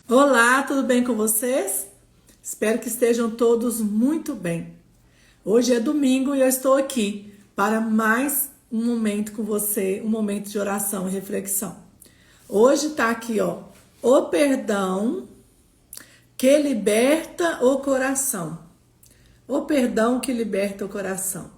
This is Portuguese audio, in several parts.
Olá, tudo bem com vocês? Espero que estejam todos muito bem. Hoje é domingo e eu estou aqui para mais um momento com você, um momento de oração e reflexão. Hoje está aqui, o perdão que liberta o coração. O perdão que liberta o coração.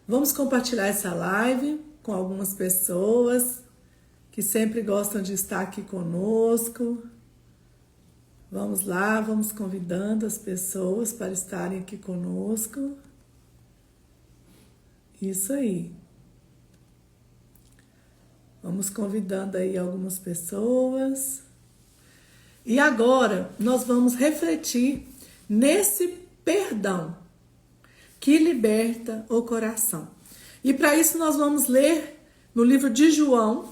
Vamos compartilhar essa live com algumas pessoas que sempre gostam de estar aqui conosco. Vamos lá, vamos convidando as pessoas para estarem aqui conosco. Isso aí. Vamos convidando aí algumas pessoas. E agora nós vamos refletir nesse perdão que liberta o coração. E para isso nós vamos ler no livro de João,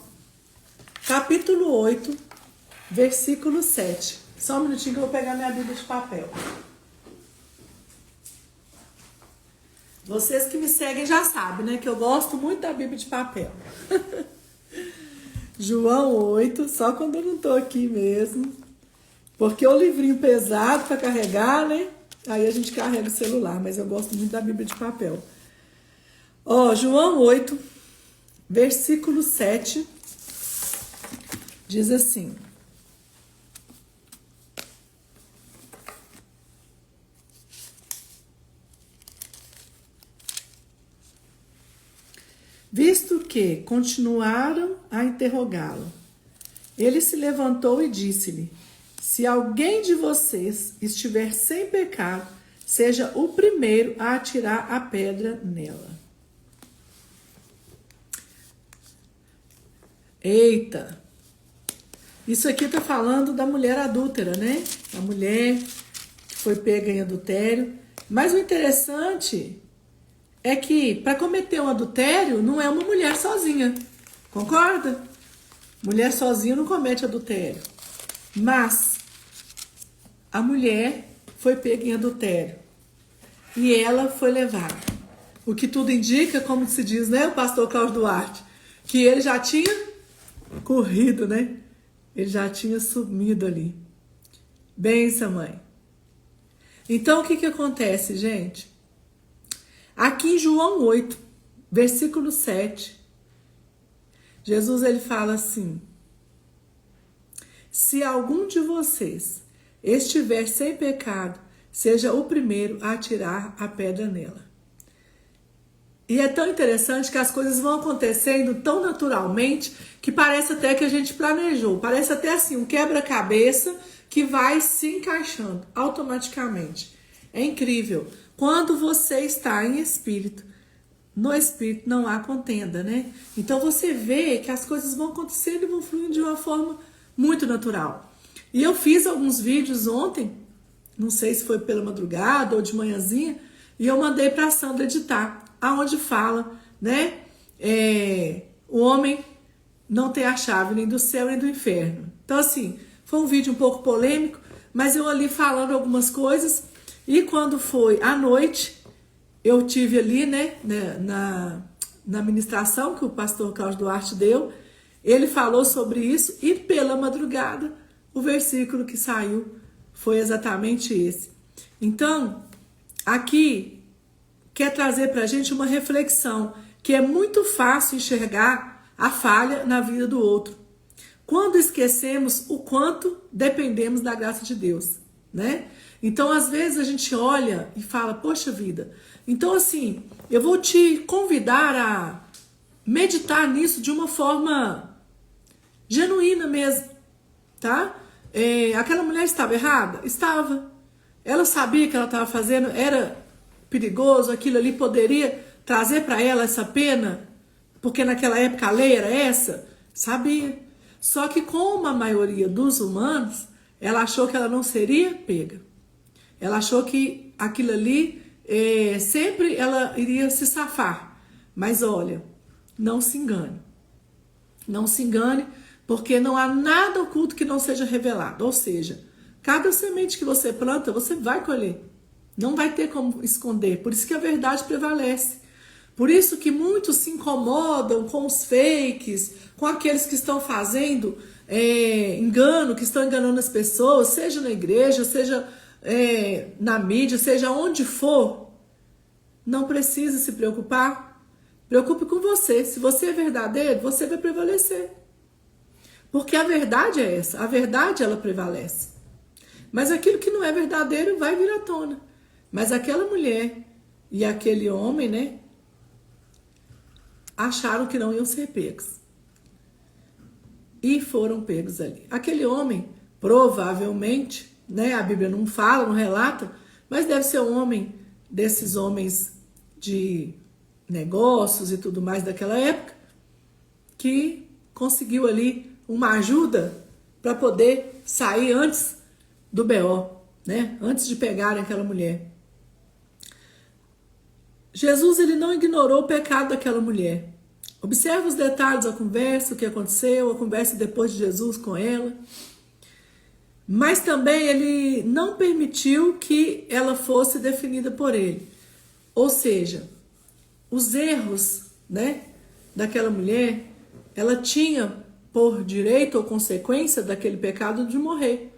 capítulo 8, versículo 7. Só um minutinho que eu vou pegar minha Bíblia de papel. Vocês que me seguem já sabem, né? Que eu gosto muito da Bíblia de papel. João 8, só quando eu não tô aqui mesmo. Porque é um livrinho pesado para carregar, né? Aí a gente carrega o celular, mas eu gosto muito da Bíblia de papel. João 8, versículo 7, diz assim: visto que continuaram a interrogá-lo, ele se levantou e disse-lhe: se alguém de vocês estiver sem pecado, seja o primeiro a atirar a pedra nela. Eita! Isso aqui tá falando da mulher adúltera, né? A mulher que foi pega em adultério. Mas o interessante é que para cometer um adultério não é uma mulher sozinha, concorda? Mulher sozinha não comete adultério. Mas a mulher foi pega em adultério e ela foi levada. O que tudo indica, como se diz, né, o pastor Cláudio Duarte, que ele já tinha corrido, né? Ele já tinha sumido ali. Benção, mãe. Então, o que acontece, gente? Aqui em João 8, versículo 7, Jesus ele fala assim: se algum de vocês estiver sem pecado, seja o primeiro a atirar a pedra nela. E é tão interessante que as coisas vão acontecendo tão naturalmente que parece até que a gente planejou. Parece até assim, um quebra-cabeça que vai se encaixando automaticamente. É incrível. Quando você está em espírito, no espírito não há contenda, né? Então você vê que as coisas vão acontecendo e vão fluindo de uma forma muito natural. E eu fiz alguns vídeos ontem, não sei se foi pela madrugada ou de manhãzinha, e eu mandei para a Sandra editar, aonde fala, né? O homem não tem a chave nem do céu nem do inferno. Então assim, foi um vídeo um pouco polêmico, mas eu ali falando algumas coisas. E quando foi à noite, eu tive ali, né, na ministração que o pastor Cláudio Duarte deu, ele falou sobre isso e pela madrugada o versículo que saiu foi exatamente esse. Então, aqui quer trazer para a gente uma reflexão que é muito fácil enxergar a falha na vida do outro, quando esquecemos o quanto dependemos da graça de Deus, né? Então, às vezes, a gente olha e fala, poxa vida. Então, assim, eu vou te convidar a meditar nisso de uma forma genuína mesmo, tá? Aquela mulher estava errada? Estava. Ela sabia que ela estava fazendo, era perigoso, aquilo ali poderia trazer para ela essa pena, porque naquela época a lei era essa? Sabia. Só que como a maioria dos humanos, ela achou que ela não seria pega. Ela achou que aquilo ali, sempre ela iria se safar. Mas olha, não se engane. Não se engane, porque não há nada oculto que não seja revelado. Ou seja, cada semente que você planta, você vai colher. Não vai ter como esconder. Por isso que a verdade prevalece. Por isso que muitos se incomodam com os fakes, com aqueles que estão fazendo engano, que estão enganando as pessoas, seja na igreja, seja na mídia, seja onde for, não precisa se preocupar. Preocupe com você. Se você é verdadeiro, você vai prevalecer. Porque a verdade é essa. A verdade, ela prevalece. Mas aquilo que não é verdadeiro vai vir à tona. Mas aquela mulher e aquele homem, né, acharam que não iam ser pegos. E foram pegos ali. Aquele homem, provavelmente, né, a Bíblia não fala, não relata, mas deve ser um homem desses homens de negócios e tudo mais daquela época, que conseguiu ali uma ajuda para poder sair antes do BO, né? Antes de pegarem aquela mulher. Jesus, ele não ignorou o pecado daquela mulher. Observa os detalhes da conversa, o que aconteceu, a conversa depois de Jesus com ela. Mas também ele não permitiu que ela fosse definida por ele. Ou seja, os erros, né, daquela mulher, ela tinha por direito ou consequência daquele pecado de morrer.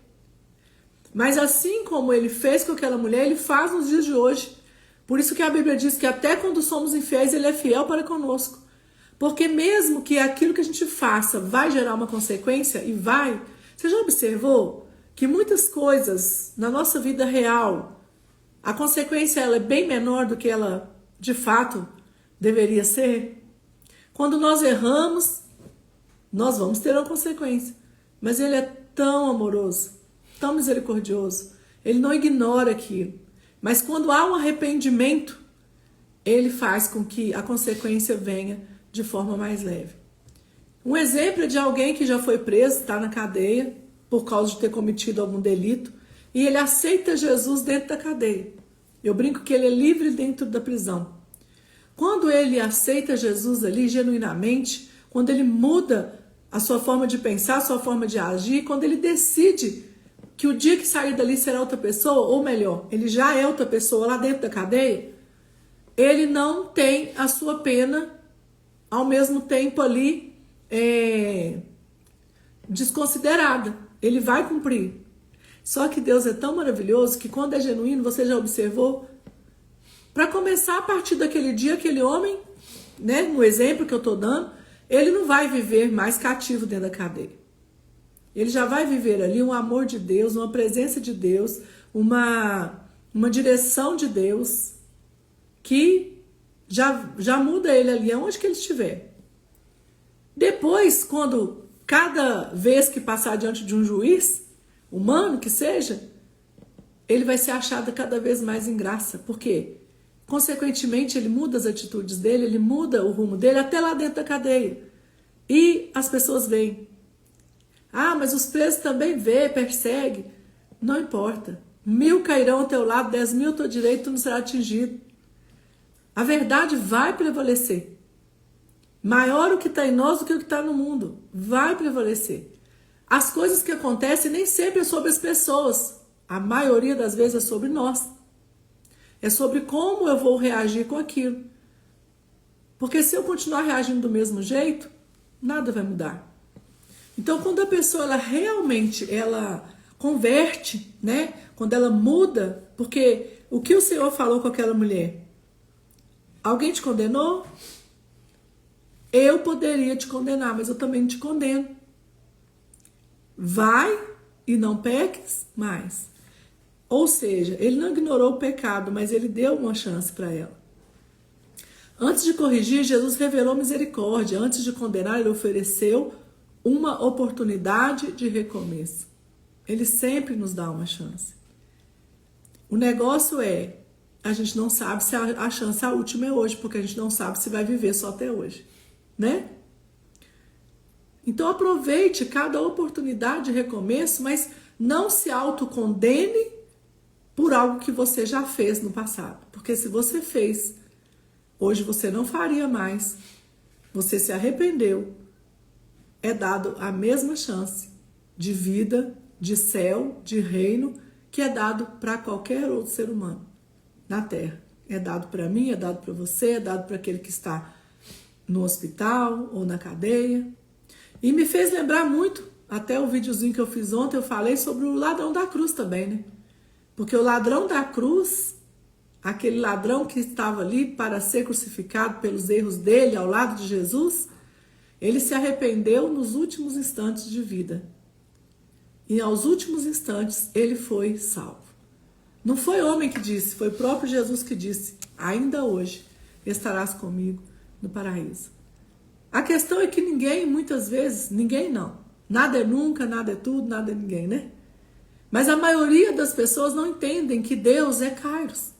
Mas assim como ele fez com aquela mulher, ele faz nos dias de hoje. Por isso que a Bíblia diz que até quando somos infiéis, ele é fiel para conosco. Porque mesmo que aquilo que a gente faça vai gerar uma consequência, e vai. Você já observou que muitas coisas na nossa vida real, a consequência ela é bem menor do que ela de fato deveria ser? Quando nós erramos, nós vamos ter uma consequência. Mas ele é tão amoroso, tão misericordioso. Ele não ignora aquilo. Mas quando há um arrependimento, ele faz com que a consequência venha de forma mais leve. Um exemplo é de alguém que já foi preso, está na cadeia, por causa de ter cometido algum delito, e ele aceita Jesus dentro da cadeia. Eu brinco que ele é livre dentro da prisão. Quando ele aceita Jesus ali genuinamente, quando ele muda a sua forma de pensar, a sua forma de agir, quando ele decide que o dia que sair dali será outra pessoa, ou melhor, ele já é outra pessoa lá dentro da cadeia, ele não tem a sua pena ao mesmo tempo ali desconsiderada. Ele vai cumprir. Só que Deus é tão maravilhoso que quando é genuíno, você já observou, para começar, a partir daquele dia, aquele homem, né, no exemplo que eu estou dando, ele não vai viver mais cativo dentro da cadeia. Ele já vai viver ali um amor de Deus, uma presença de Deus, uma direção de Deus, que já muda ele ali aonde que ele estiver. Depois, quando cada vez que passar diante de um juiz, humano que seja, ele vai ser achado cada vez mais em graça. Por quê? Consequentemente, ele muda as atitudes dele, ele muda o rumo dele até lá dentro da cadeia. E as pessoas veem. Ah, mas os presos também vê, persegue. Não importa. 1000 cairão ao teu lado, 10.000 ao teu direito, tu não será atingido. A verdade vai prevalecer. Maior o que está em nós do que o que está no mundo. Vai prevalecer. As coisas que acontecem nem sempre é sobre as pessoas. A maioria das vezes é sobre nós. É sobre como eu vou reagir com aquilo. Porque se eu continuar reagindo do mesmo jeito, nada vai mudar. Então, quando a pessoa ela realmente converte, né? Quando ela muda, porque o que o Senhor falou com aquela mulher? Alguém te condenou? Eu poderia te condenar, mas eu também te condeno. Vai e não peques mais. Ou seja, ele não ignorou o pecado, mas ele deu uma chance para ela. Antes de corrigir, Jesus revelou misericórdia. Antes de condenar, ele ofereceu uma oportunidade de recomeço. Ele sempre nos dá uma chance. O negócio é, a gente não sabe se a chance a última é hoje, porque a gente não sabe se vai viver só até hoje, né? Então aproveite cada oportunidade de recomeço, mas não se autocondene por algo que você já fez no passado. Porque se você fez, hoje você não faria mais, você se arrependeu, é dado a mesma chance de vida, de céu, de reino, que é dado para qualquer outro ser humano na Terra. É dado para mim, é dado para você, é dado para aquele que está no hospital ou na cadeia. E me fez lembrar muito até o videozinho que eu fiz ontem, eu falei sobre o ladrão da cruz também, né? Porque o ladrão da cruz, aquele ladrão que estava ali para ser crucificado pelos erros dele ao lado de Jesus, ele se arrependeu nos últimos instantes de vida. E aos últimos instantes ele foi salvo. Não foi homem que disse, foi o próprio Jesus que disse: ainda hoje estarás comigo no paraíso. A questão é que ninguém, muitas vezes, ninguém não. Nada é nunca, nada é tudo, nada é ninguém, né? Mas a maioria das pessoas não entendem que Deus é Kairos.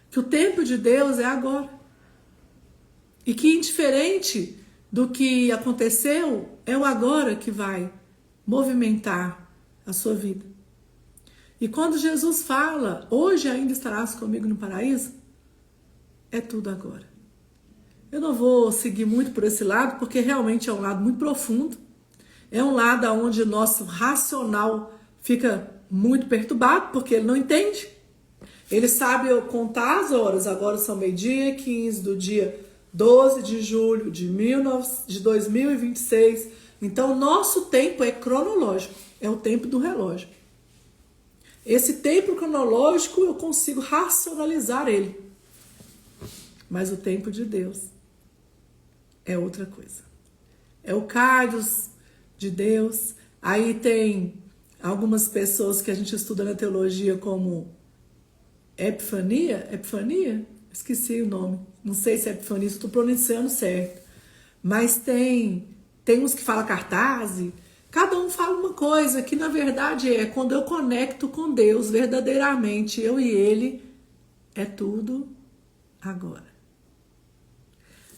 Que o tempo de Deus é agora. E que indiferente do que aconteceu, é o agora que vai movimentar a sua vida. E quando Jesus fala, hoje ainda estarás comigo no paraíso, é tudo agora. Eu não vou seguir muito por esse lado, porque realmente é um lado muito profundo. É um lado onde o nosso racional fica muito perturbado, porque ele não entende. Ele sabe contar as horas, agora são 12h15 do dia 12 de julho de 2026. Então, o nosso tempo é cronológico, é o tempo do relógio. Esse tempo cronológico eu consigo racionalizar ele. Mas o tempo de Deus é outra coisa. É o Kairos de Deus. Aí tem algumas pessoas que a gente estuda na teologia como Epifania? Esqueci o nome. Não sei se é Epifania, estou pronunciando certo. Mas tem uns que falam cartaz. Cada um fala uma coisa que na verdade é quando eu conecto com Deus verdadeiramente, eu e Ele, é tudo agora.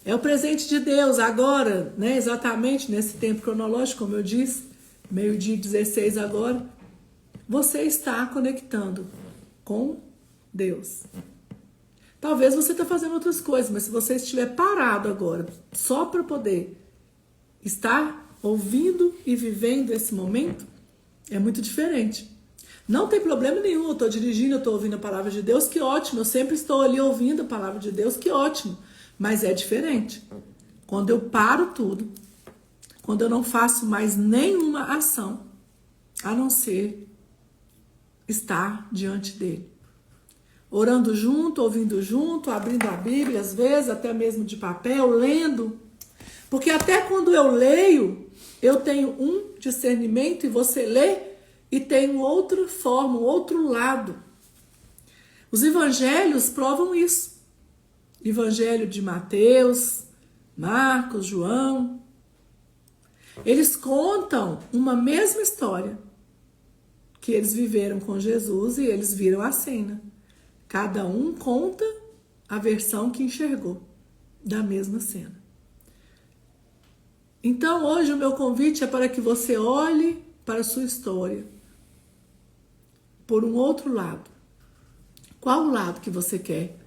É o presente de Deus agora, né? Exatamente nesse tempo cronológico, como eu disse, 12h16 agora. Você está conectando com Deus. Talvez você está fazendo outras coisas, mas se você estiver parado agora, só para poder estar ouvindo e vivendo esse momento, é muito diferente. Não tem problema nenhum, eu estou dirigindo, eu estou ouvindo a palavra de Deus, que ótimo. Eu sempre estou ali ouvindo a palavra de Deus, que ótimo. Mas é diferente. Quando eu paro tudo, quando eu não faço mais nenhuma ação, a não ser estar diante dele. Orando junto, ouvindo junto, abrindo a Bíblia, às vezes, até mesmo de papel, lendo. Porque até quando eu leio, eu tenho um discernimento e você lê e tem outra forma, um outro lado. Os evangelhos provam isso. Evangelho de Mateus, Marcos, João. Eles contam uma mesma história que eles viveram com Jesus e eles viram a cena. Cada um conta a versão que enxergou da mesma cena. Então, hoje o meu convite é para que você olhe para a sua história por um outro lado. Qual o lado que você quer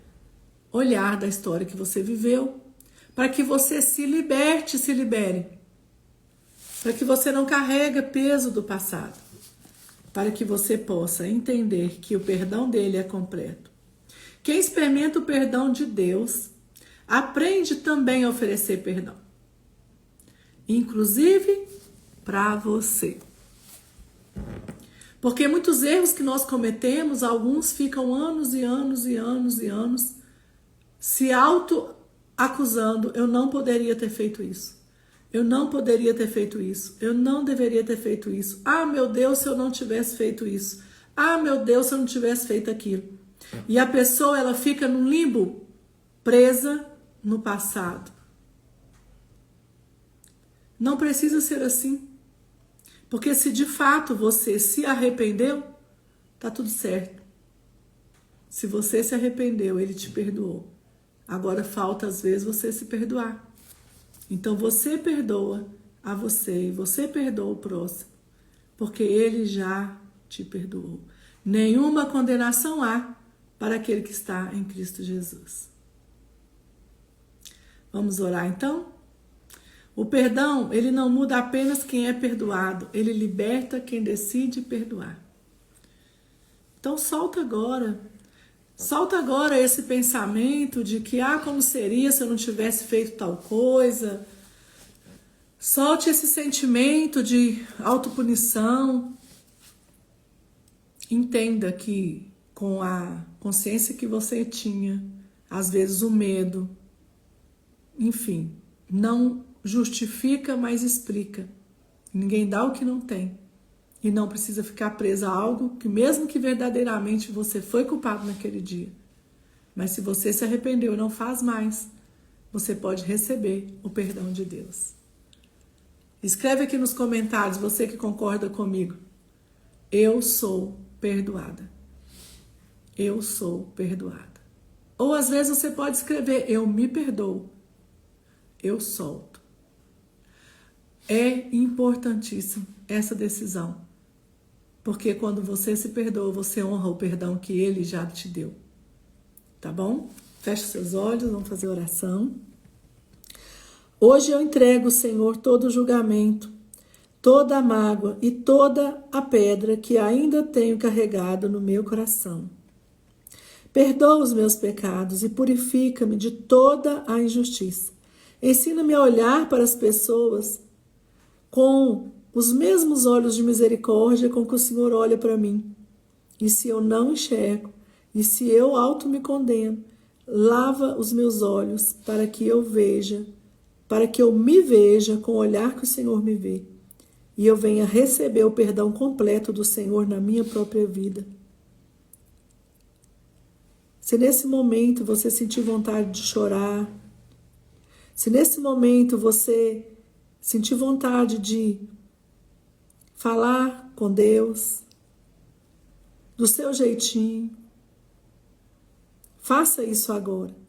olhar da história que você viveu? Para que você se liberte, se libere. Para que você não carregue peso do passado. Para que você possa entender que o perdão dele é completo. Quem experimenta o perdão de Deus, aprende também a oferecer perdão. Inclusive para você. Porque muitos erros que nós cometemos, alguns ficam anos e anos e anos e anos se auto-acusando. Eu não poderia ter feito isso. Eu não poderia ter feito isso. Eu não deveria ter feito isso. Ah, meu Deus, se eu não tivesse feito isso. Ah, meu Deus, se eu não tivesse feito aquilo. E a pessoa, ela fica num limbo, presa no passado. Não precisa ser assim. Porque se de fato você se arrependeu, tá tudo certo. Se você se arrependeu, ele te perdoou. Agora falta às vezes você se perdoar. Então você perdoa a você e você perdoa o próximo. Porque ele já te perdoou. Nenhuma condenação há para aquele que está em Cristo Jesus. Vamos orar então? O perdão, ele não muda apenas quem é perdoado, ele liberta quem decide perdoar. Então solta agora esse pensamento de que, como seria se eu não tivesse feito tal coisa? Solte esse sentimento de autopunição. Entenda que com a consciência que você tinha, às vezes o medo, enfim, não justifica, mas explica. Ninguém dá o que não tem. E não precisa ficar preso a algo que, mesmo que verdadeiramente você foi culpado naquele dia, mas se você se arrependeu e não faz mais, você pode receber o perdão de Deus. Escreve aqui nos comentários, você que concorda comigo. Eu sou perdoada. Eu sou perdoada. Ou às vezes você pode escrever, eu me perdoo. Eu solto. É importantíssimo essa decisão. Porque quando você se perdoa, você honra o perdão que Ele já te deu. Tá bom? Feche seus olhos, vamos fazer oração. Hoje eu entrego, Senhor, todo o julgamento, toda a mágoa e toda a pedra que ainda tenho carregado no meu coração. Perdoa os meus pecados e purifica-me de toda a injustiça. Ensina-me a olhar para as pessoas com os mesmos olhos de misericórdia com que o Senhor olha para mim. E se eu não enxergo, e se eu auto me condeno, lava os meus olhos para que eu veja, para que eu me veja com o olhar que o Senhor me vê. E eu venha receber o perdão completo do Senhor na minha própria vida. Se nesse momento você sentir vontade de chorar, se nesse momento você sentir vontade de falar com Deus, do seu jeitinho, faça isso agora.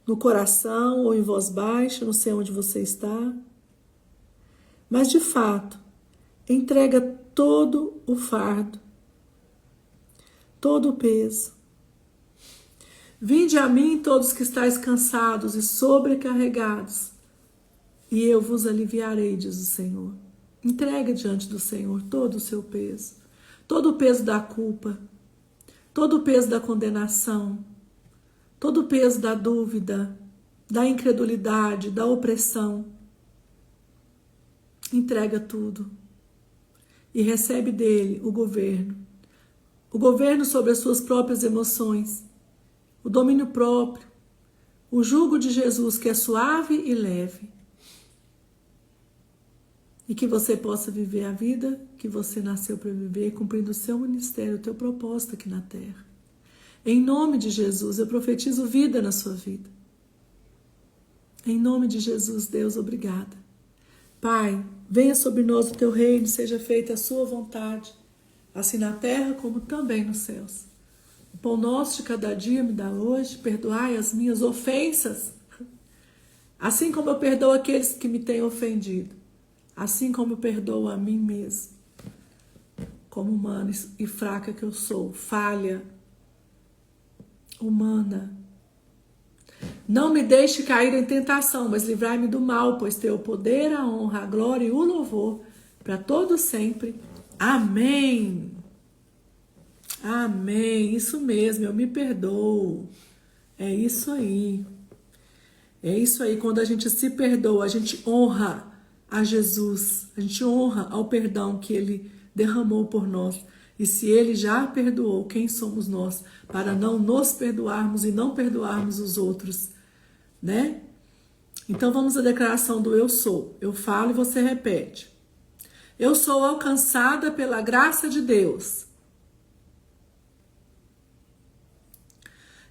No coração ou em voz baixa, não sei onde você está. Mas de fato, entrega todo o fardo, todo o peso. Vinde a mim todos que estáis cansados e sobrecarregados, e eu vos aliviarei, diz o Senhor. Entrega diante do Senhor todo o seu peso, todo o peso da culpa, todo o peso da condenação, todo o peso da dúvida, da incredulidade, da opressão. Entrega tudo e recebe dele o governo sobre as suas próprias emoções, o domínio próprio, o jugo de Jesus que é suave e leve. E que você possa viver a vida que você nasceu para viver, cumprindo o seu ministério, o teu propósito aqui na terra. Em nome de Jesus, eu profetizo vida na sua vida. Em nome de Jesus, Deus, obrigada. Pai, venha sobre nós o teu reino, seja feita a sua vontade, assim na terra como também nos céus. O pão nosso de cada dia me dá hoje, perdoai as minhas ofensas, assim como eu perdoo aqueles que me têm ofendido, assim como eu perdoo a mim mesmo, como humana e fraca que eu sou, falha, humana. Não me deixe cair em tentação, mas livrai-me do mal, pois teu poder, a honra, a glória e o louvor para todos sempre. Amém. Amém. Isso mesmo, eu me perdoo. É isso aí. É isso aí. Quando a gente se perdoa, a gente honra a Jesus, a gente honra ao perdão que Ele derramou por nós. E se Ele já perdoou, quem somos nós para não nos perdoarmos e não perdoarmos os outros, né? Então vamos à declaração do eu sou. Eu falo e você repete. Eu sou alcançada pela graça de Deus.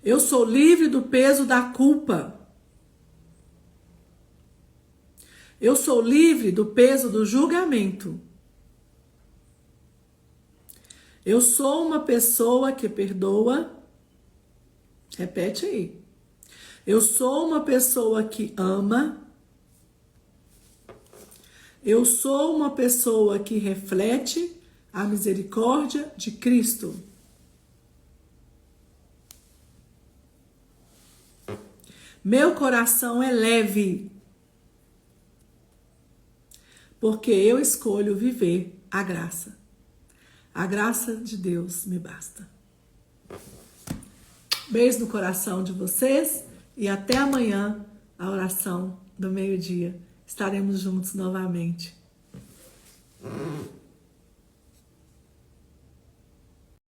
Eu sou livre do peso da culpa. Eu sou livre do peso do julgamento. Eu sou uma pessoa que perdoa. Repete aí. Eu sou uma pessoa que ama. Eu sou uma pessoa que reflete a misericórdia de Cristo. Meu coração é leve, porque eu escolho viver a graça. A graça de Deus me basta. Beijo no coração de vocês e até amanhã, a oração do meio-dia. estaremos juntos novamente.